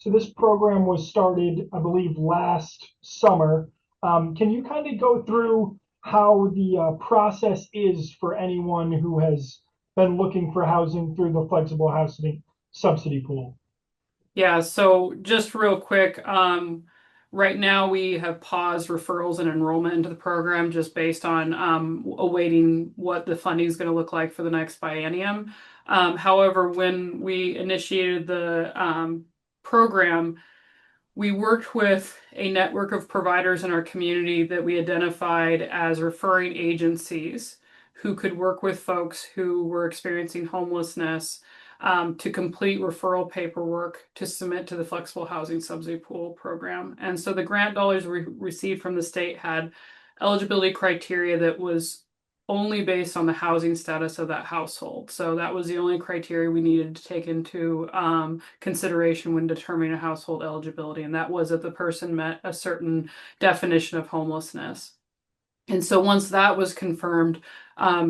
So this program was started, I believe, last summer. Can you kind of go through how the process is for anyone who has been looking for housing through the flexible housing subsidy pool? Yeah, so just real quick, right now we have paused referrals and enrollment into the program just based on awaiting what the funding is going to look like for the next biennium. However, when we initiated the program, we worked with a network of providers in our community that we identified as referring agencies who could work with folks who were experiencing homelessness to complete referral paperwork to submit to the Flexible Housing Subsidy Pool program. And so the grant dollars we received from the state had eligibility criteria that was only based on the housing status of that household. So that was the only criteria we needed to take into consideration when determining a household eligibility, and that was that the person met a certain definition of homelessness. And so once that was confirmed,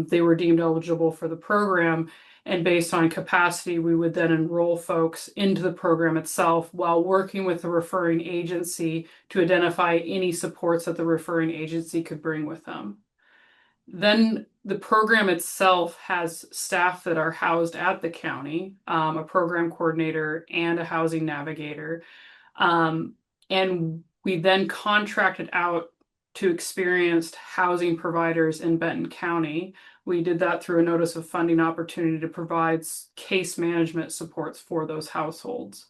they were deemed eligible for the program. And based on capacity, we would then enroll folks into the program itself while working with the referring agency to identify any supports that the referring agency could bring with them. Then the program itself has staff that are housed at the county, a program coordinator and a housing navigator. And we then contracted out to experienced housing providers in Benton County. We did that through a notice of funding opportunity to provide case management supports for those households.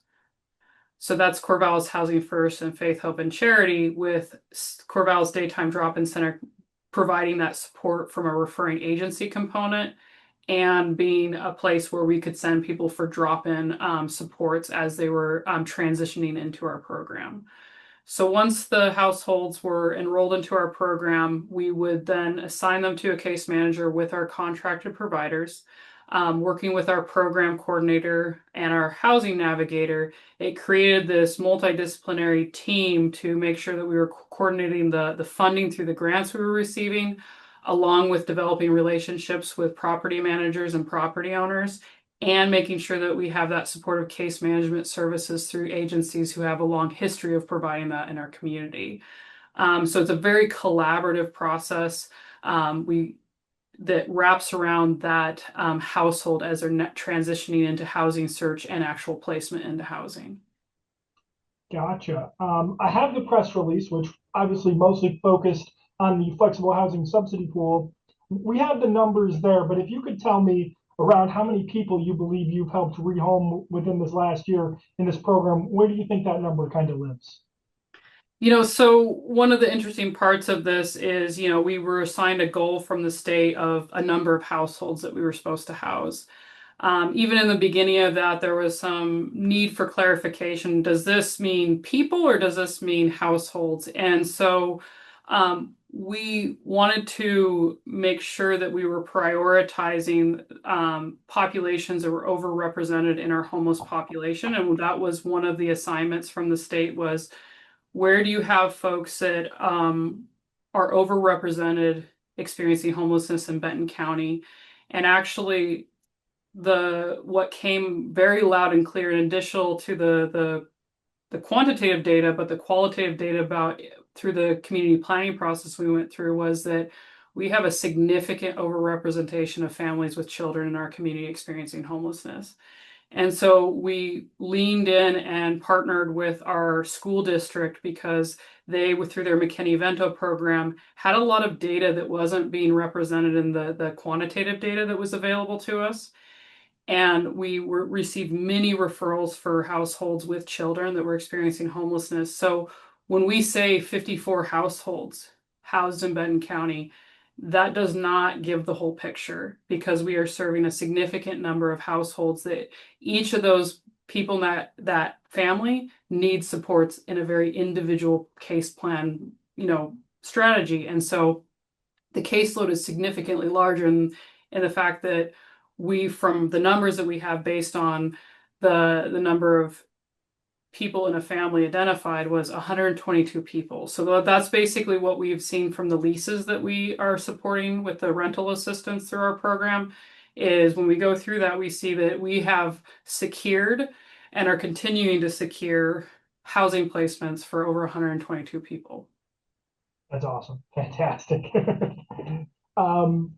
So that's Corvallis Housing First and Faith, Hope, and Charity, with Corvallis Daytime Drop-In Center providing that support from a referring agency component and being a place where we could send people for drop-in supports as they were transitioning into our program. So once the households were enrolled into our program, we would then assign them to a case manager with our contracted providers. Working with our program coordinator and our housing navigator, it created this multidisciplinary team to make sure that we were coordinating the funding through the grants we were receiving, along with developing relationships with property managers and property owners, and making sure that we have that supportive case management services through agencies who have a long history of providing that in our community. So it's a very collaborative process. We that wraps around that household as they're transitioning into housing search and actual placement into housing. Gotcha. I have the press release, which obviously mostly focused on the flexible housing subsidy pool. We have the numbers there, but if you could tell me around how many people you believe you've helped rehome within this last year in this program, where do you think that number kind of lives? So one of the interesting parts of this is, we were assigned a goal from the state of a number of households that we were supposed to house. Even in the beginning of that, there was some need for clarification. Does this mean people or does this mean households? And so we wanted to make sure that we were prioritizing populations that were overrepresented in our homeless population. And that was one of the assignments from the state was, where do you have folks that are overrepresented experiencing homelessness in Benton County? And actually, what came very loud and clear, in addition to the quantitative data, but the qualitative data about through the community planning process we went through, was that we have a significant overrepresentation of families with children in our community experiencing homelessness. And so we leaned in and partnered with our school district because they, through their McKinney-Vento program, had a lot of data that wasn't being represented in the quantitative data that was available to us. And we received many referrals for households with children that were experiencing homelessness. So when we say 54 households housed in Benton County, that does not give the whole picture, because we are serving a significant number of households that each of those people in that family needs supports in a very individual case plan, strategy. And so the caseload is significantly larger in the fact that from the numbers that we have based on the number of people in a family identified was 122 people. So that's basically what we've seen from the leases that we are supporting with the rental assistance through our program, is when we go through that, we see that we have secured and are continuing to secure housing placements for over 122 people. That's awesome. Fantastic. Um,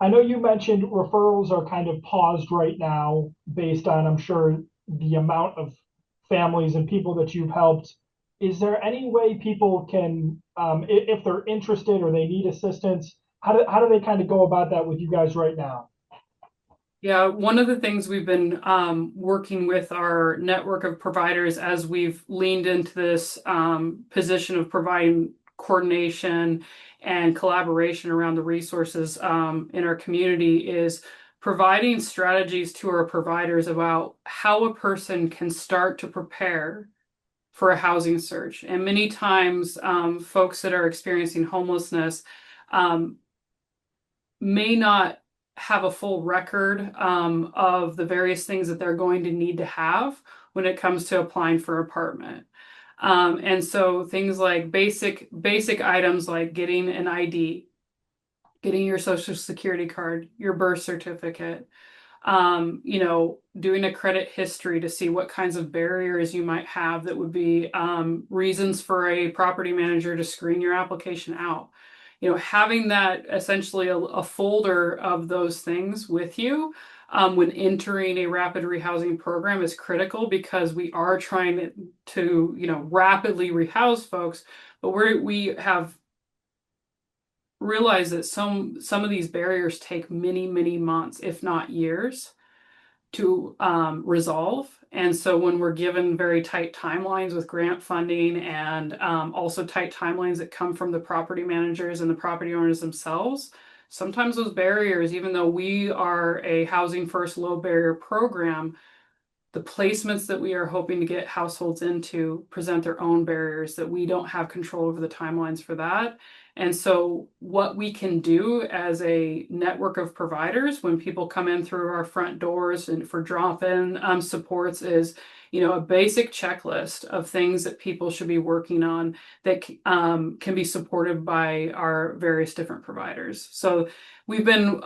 I know you mentioned referrals are kind of paused right now based on, I'm sure, the amount of families and people that you've helped. Is there any way people can, if they're interested or they need assistance, how do they kind of go about that with you guys right now? Yeah, one of the things we've been working with our network of providers as we've leaned into this position of providing coordination and collaboration around the resources in our community is providing strategies to our providers about how a person can start to prepare for a housing search. And many times, folks that are experiencing homelessness um, may not have a full record of the various things that they're going to need to have when it comes to applying for an apartment. And so things like basic items like getting an ID, getting your social security card, your birth certificate, doing a credit history to see what kinds of barriers you might have that would be reasons for a property manager to screen your application out. Having that essentially a folder of those things with you when entering a rapid rehousing program is critical because we are trying to rapidly rehouse folks, but we have realized that some of these barriers take many, many months, if not years, to resolve. And so when we're given very tight timelines with grant funding and also tight timelines that come from the property managers and the property owners themselves, sometimes those barriers, even though we are a housing first low barrier program, the placements that we are hoping to get households into present their own barriers that we don't have control over the timelines for that. And so what we can do as a network of providers when people come in through our front doors and for drop-in supports is, a basic checklist of things that people should be working on that can be supported by our various different providers. So we've been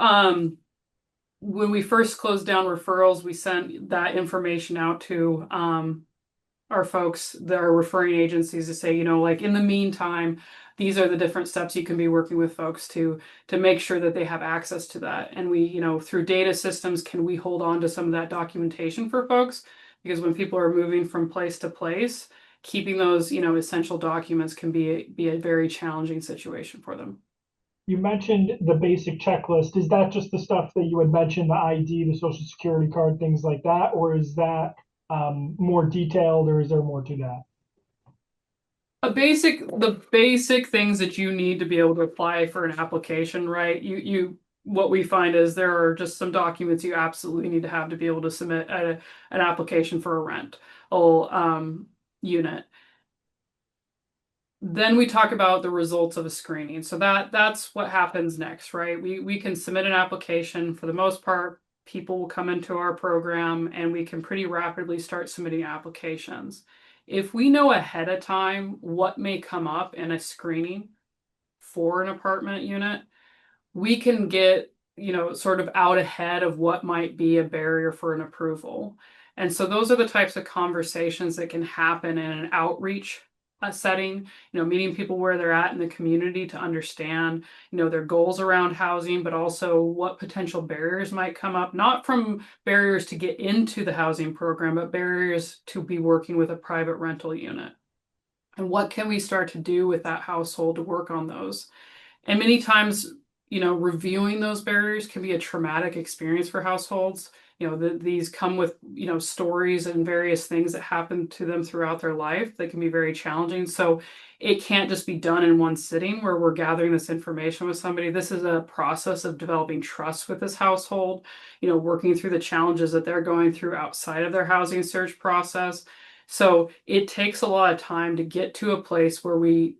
when we first closed down referrals, we sent that information out to our folks that are referring agencies to say, like in the meantime, these are the different steps you can be working with folks to make sure that they have access to that. And we, through data systems, can we hold on to some of that documentation for folks? Because when people are moving from place to place, keeping those, essential documents can be a very challenging situation for them. You mentioned the basic checklist. Is that just the stuff that you had mentioned, the ID, the social security card, things like that? Or is that more detailed, or is there more to that? The basic things that you need to be able to apply for an application, right? What we find is there are just some documents you absolutely need to have to be able to submit an application for a rental unit. Then we talk about the results of a screening. So that's what happens next, right? We can submit an application. For the most part, people will come into our program and we can pretty rapidly start submitting applications. If we know ahead of time what may come up in a screening for an apartment unit, we can get, sort of out ahead of what might be a barrier for an approval. And so those are the types of conversations that can happen in an outreach setting, meeting people where they're at in the community to understand, their goals around housing, but also what potential barriers might come up, not from barriers to get into the housing program, but barriers to be working with a private rental unit. And what can we start to do with that household to work on those? And many times, reviewing those barriers can be a traumatic experience for households. These come with, stories and various things that happen to them throughout their life that can be very challenging. So it can't just be done in one sitting where we're gathering this information with somebody. This is a process of developing trust with this household, working through the challenges that they're going through outside of their housing search process. So it takes a lot of time to get to a place where we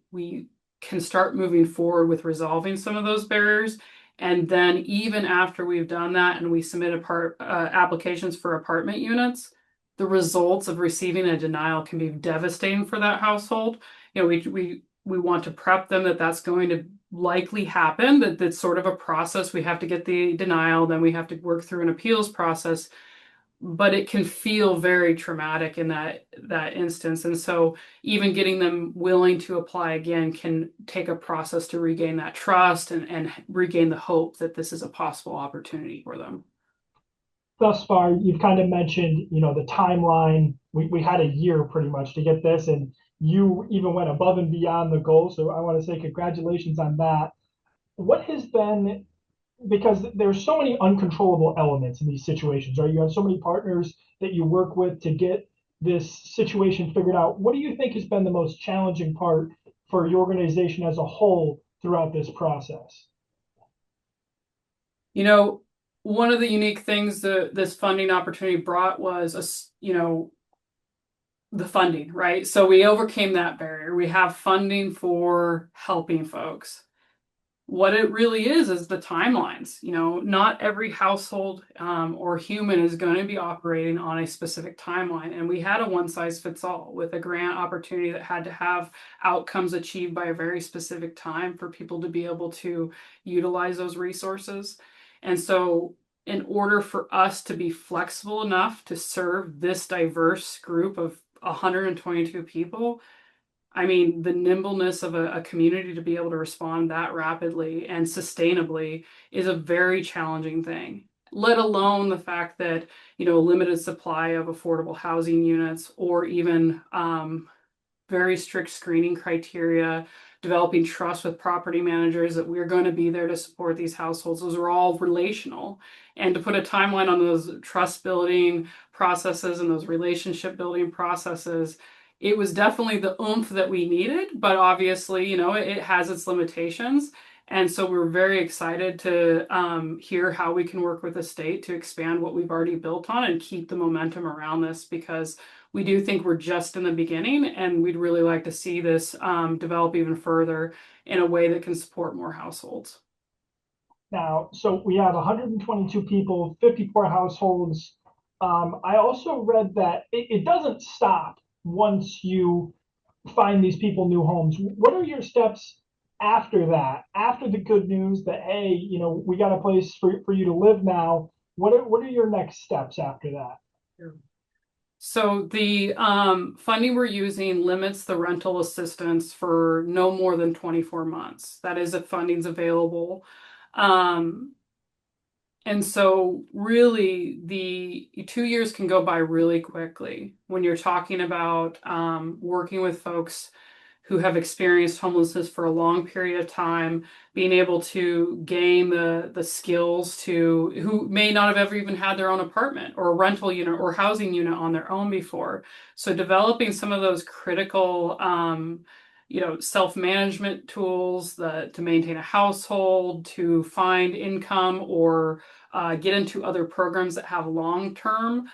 can start moving forward with resolving some of those barriers. And then even after we've done that and we submit applications for apartment units, the results of receiving a denial can be devastating for that household. We want to prep them that that's going to likely happen, that's sort of a process. We have to get the denial, then we have to work through an appeals process. but it can feel very traumatic in that instance. And so even getting them willing to apply again can take a process to regain that trust and regain the hope that this is a possible opportunity for them. Thus far, you've kind of mentioned, the timeline. We had a year pretty much to get this, and you even went above and beyond the goal. So I want to say congratulations on that. What has been, because there's so many uncontrollable elements in these situations, right? You have so many partners that you work with to get this situation figured out. What do you think has been the most challenging part for your organization as a whole throughout this process? You know, one of the unique things that this funding opportunity brought was the funding, right? So we overcame that barrier. We have funding for helping folks. What it really is the timelines. Not every household or human is going to be operating on a specific timeline. And we had a one size fits all with a grant opportunity that had to have outcomes achieved by a very specific time for people to be able to utilize those resources. And so in order for us to be flexible enough to serve this diverse group of 122 people, I mean, the nimbleness of a community to be able to respond that rapidly and sustainably is a very challenging thing, let alone the fact that, a limited supply of affordable housing units or even very strict screening criteria, developing trust with property managers that we're going to be there to support these households. Those are all relational. And to put a timeline on those trust building processes and those relationship building processes, it was definitely the oomph that we needed, but obviously, it has its limitations. And so we're very excited to hear how we can work with the state to expand what we've already built on and keep the momentum around this, because we do think we're just in the beginning and we'd really like to see this develop even further in a way that can support more households. Now, so we have 122 people, 54 households. I also read that it doesn't stop once you find these people new homes. What are your steps after that? After the good news that, hey, we got a place for you to live now. What are your next steps after that? So the funding we're using limits the rental assistance for no more than 24 months. That is if funding's available. And so really the 2 years can go by really quickly when you're talking about working with folks who have experienced homelessness for a long period of time, being able to gain the skills who may not have ever even had their own apartment or a rental unit or housing unit on their own before. So developing some of those critical self-management tools to maintain a household, to find income or get into other programs that have long-term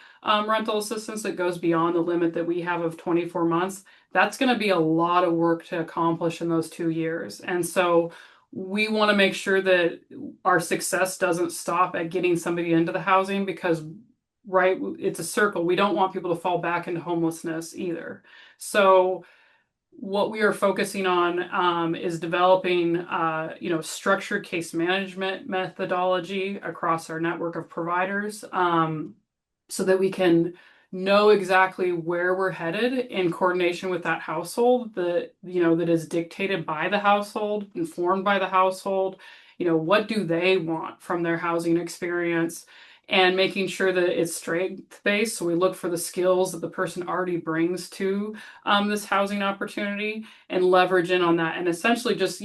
rental assistance that goes beyond the limit that we have of 24 months. That's going to be a lot of work to accomplish in those 2 years. And so we want to make sure that our success doesn't stop at getting somebody into the housing, because right, it's a circle. We don't want people to fall back into homelessness either. So what we are focusing on is developing, structured case management methodology across our network of providers, so that we can know exactly where we're headed in coordination with that household that is dictated by the household, informed by the household. What do they want from their housing experience? And making sure that it's strength-based. So we look for the skills that the person already brings to this housing opportunity and leverage in on that. And essentially just,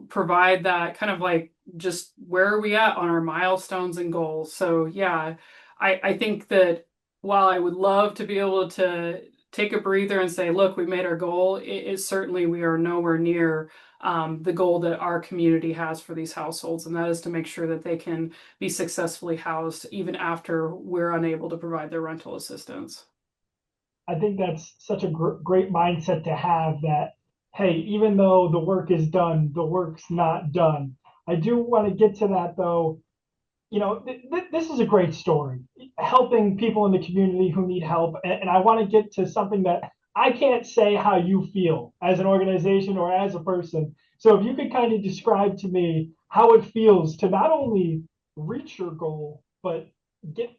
provide that kind of like, just where are we at on our milestones and goals? So yeah, I think that while I would love to be able to take a breather and say, look, we made our goal, it certainly we are nowhere near the goal that our community has for these households, and that is to make sure that they can be successfully housed even after we're unable to provide their rental assistance. I think that's such a great mindset to have, that, hey, even though the work is done, the work's not done. I do want to get to that though. This is a great story, helping people in the community who need help. And I want to get to something that I can't say how you feel as an organization or as a person. So if you could kind of describe to me how it feels to not only reach your goal, but get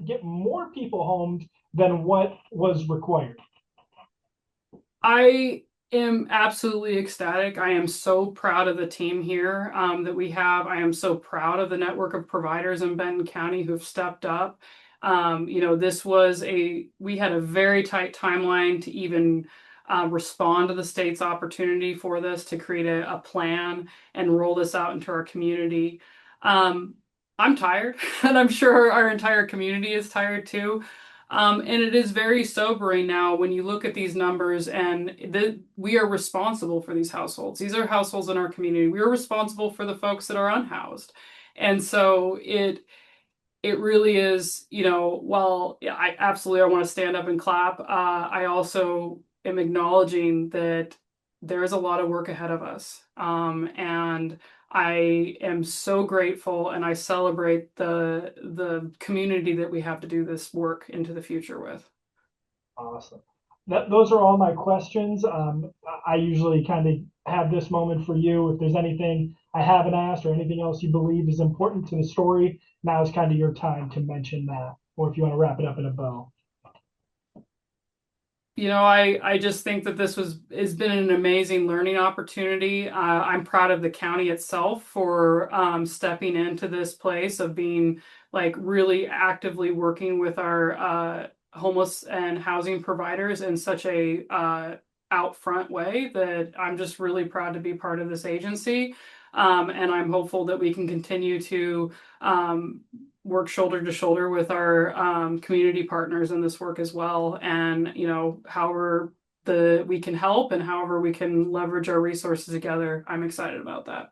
get more people homed than what was required. I am absolutely ecstatic. I am so proud of the team here that we have. I am so proud of the network of providers in Benton County who've stepped up. We had a very tight timeline to even respond to the state's opportunity for this, to create a plan and roll this out into our community. Um, I'm tired, and I'm sure our entire community is tired too. And it is very sobering now when you look at these numbers, and we are responsible for these households. These are households in our community. We are responsible for the folks that are unhoused. And so it really is, while I absolutely I want to stand up and clap, I also am acknowledging that there is a lot of work ahead of us. And I am so grateful, and I celebrate the community that we have to do this work into the future with. Awesome. Those are all my questions. I usually kind of have this moment for you. If there's anything I haven't asked or anything else you believe is important to the story, now is kind of your time to mention that. Or if you want to wrap it up in a bow. I just think that this has been an amazing learning opportunity. I'm proud of the county itself for stepping into this place of being like really actively working with our homeless and housing providers in such a out front way, that I'm just really proud to be part of this agency. And I'm hopeful that we can continue to work shoulder to shoulder with our community partners in this work as well. And, however we can help and however we can leverage our resources together, I'm excited about that.